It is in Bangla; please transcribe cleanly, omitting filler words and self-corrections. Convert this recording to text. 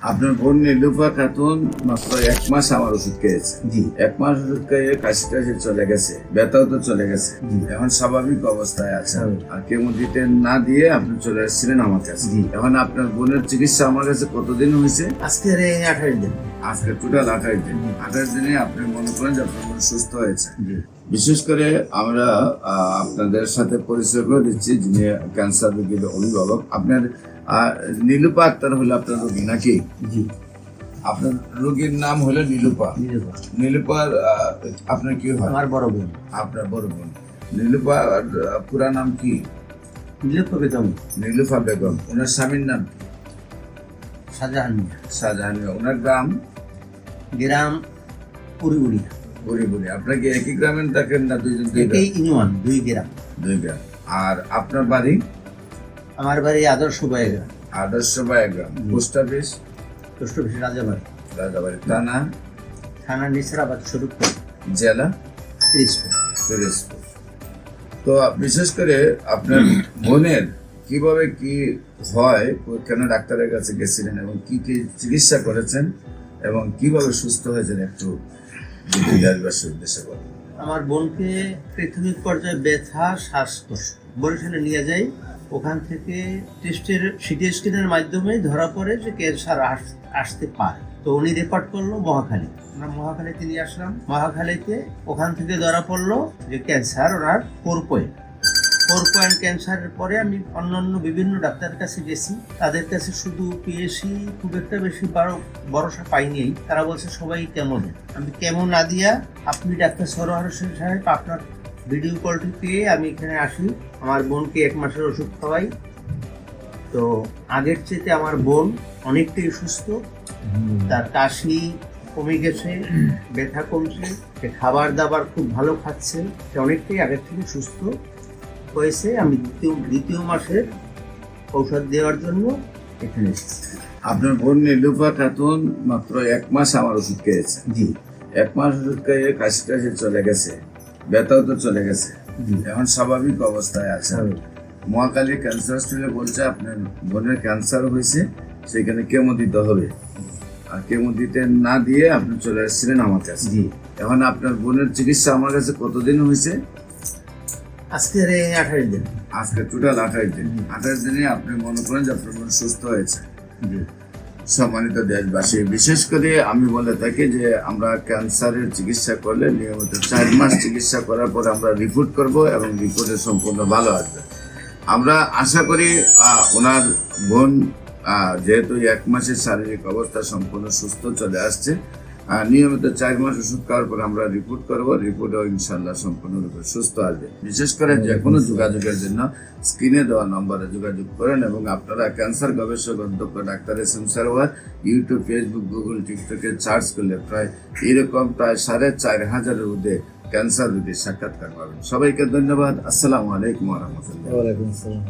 আপনার বোন নীলুফা খাতুন মাত্র 1 মাস আমার ওষুধ খেয়েছে। জি 1 মাস ওষুধ খেয়ে কাশি টাশি চলে গেছে, ব্যথাও তো চলে গেছে, জি। এখন স্বাভাবিক অবস্থায় আছে। স্বাভাবিক। আর কেমো দিতে না দিয়ে আপনি চলে এসেছিলেন আমার কাছে। জি। এখন আপনার বোনের চিকিৎসা আমার কাছে কতদিন হয়েছে? আজকের এই 28 দিন। আজকে টোটাল 28 দিন। 28 দিনে আপনি মনে করেন যে আপনার বোন সুস্থ হয়েছে। জি বিশেষ করে আমরা আপনাদের সাথে পরিচয় করে দিচ্ছি, যিনি ক্যান্সার রোগীর অভিভাবক। আপনার নীলুফা আক্তার হলো আপনার রোগী নাকি? জি আপনার রোগীর নাম হলো নীলুফা। নীলুফা নীলুফার আপনার কি হয়? আমার বড় বোন। আপনার বড় বোন। নীলুফা পুরা নাম কি? নীলুফা বেগম। নীলুফা বেগম। ওনার স্বামীর নাম কি? শাহজাহান মিয়া। শাহজাহান মিয়া। ওনার গ্রাম গ্রাম পুরিগুড়িয়া। বুড়ি। আপনার কি একই গ্রামে থাকেন না দুইজন? একই ইউনিয়ন, 2 গ্রাম। 2 গ্রাম। আর আপনার বাড়ি? আমার বাড়ি আদর্শ বাই গ্রাম। আদর্শ বাই গ্রাম। Post office? Post office Rajabari. Rajabari. থানা? থানা নিসরাবাদ শরীফপুর। জেলা? পিরিজপুর। পিরোজপুর। তো বিশেষ করে আপনার বোনের কিভাবে কি হয়, কেন ডাক্তারের কাছে গেছিলেন এবং কি কি চিকিৎসা করেছেন এবং কিভাবে সুস্থ হয়েছেন একটু যদি দেশবাসীর উদ্দেশ্যে বলেন। আমার বোনকে প্রাথমিক পর্যায়ে ব্যথা, শ্বাসকষ্ট বরিশালে নিয়ে যাই। ওখান থেকে সিটি স্ক্যানের মাধ্যমে ধরা পড়ে যে ক্যান্সার আসতে পারে। তো উনি রেফার করলো মহাখালী। আমরা মহাখালীতে নিয়ে আসলাম। মহাখালীতে ওখান থেকে ধরা পড়লো যে ক্যান্সার ওনার 4 পয়েন্ট ক্যান্সারের পরে আমি অন্যান্য বিভিন্ন ডাক্তারের কাছে গেছি। তাদের কাছে শুধু পিএসসি খুব একটা বেশি ভরসা পাইনি। তারা বলছে সবাই কেমো দেন। আমি কেমো না দিয়া আপনি ডাক্তার সরোয়ার হোসেন সাহেব আপনার ভিডিও কলটি পেয়ে আমি এখানে আসি। আমার বোনকে 1 মাসের ওষুধ খাওয়াই। তো আগের চেয়ে আমার বোন অনেকটাই সুস্থ। তার কাশি কমে গেছে, ব্যথা কমছে, সে খাবার দাবার খুব ভালো খাচ্ছে, সে অনেকটাই আগের থেকে সুস্থ হয়েছে। আমি দ্বিতীয় মাসের ঔষধ দেওয়ার জন্য এখানে এসেছি। আপনার বোন নীলুফা খাতুন মাত্র 1 মাস আমার ওষুধ খেয়েছে। জি 1 মাস ওষুধ খেয়ে কাশি টাশি চলে গেছে, ব্যথাও তো চলে গেছে, জি এখন স্বাভাবিক অবস্থায় আছে। মহাকালী ক্যান্সার হসপিটালে বলছে আপনার বোনের ক্যান্সার হয়েছে, সেখানে কেমো দিতে হবে। আর কেমো দিতে না দিয়ে আপনি চলে এসেছিলেন আমার কাছে। জি এখন আপনার বোনের চিকিৎসা আমার কাছে কতদিন হয়েছে? আজকের এই 28 দিন। আজকে টোটাল 28 দিন। 28 দিনে আপনি মনে করেন যে আপনার বোন সুস্থ হয়েছে। জি সম্মানিত দেশবাসী, বিশেষ করে আমি বলে থাকি যে আমরা ক্যান্সারের চিকিৎসা করলে নিয়মিত 4 মাস চিকিৎসা করার পর আমরা রিপোর্ট করব এবং রিপোর্টে সম্পূর্ণ ভালো আসবে। আমরা আশা করি ওনার বোন যেহেতু 1 মাসের শারীরিক অবস্থা সম্পূর্ণ সুস্থ চলে আসছে, নিয়মিত 4 মাস ওষুধ খাওয়ার পর আমরা রিপোর্ট করবো, রিপোর্টেও ইনশাল্লাহ সম্পূর্ণরূপে সুস্থ আসবে। বিশেষ করে যে কোনো যোগাযোগের জন্য স্ক্রিনে দেওয়া নম্বরে যোগাযোগ করেন এবং আপনারা ক্যান্সার গবেষক অধ্যক্ষ doctor SM. Sarwar YouTube, Facebook, Google, টিকটকে সার্চ করলে প্রায় 4,500 ঊর্ধ্বে ক্যান্সার রোগীর সাক্ষাৎকার পাবেন। সবাইকে ধন্যবাদ। আসসালামু আলাইকুম ওয়া রাহমাতুল্লাহ। ওয়ালাইকুম আসসালাম।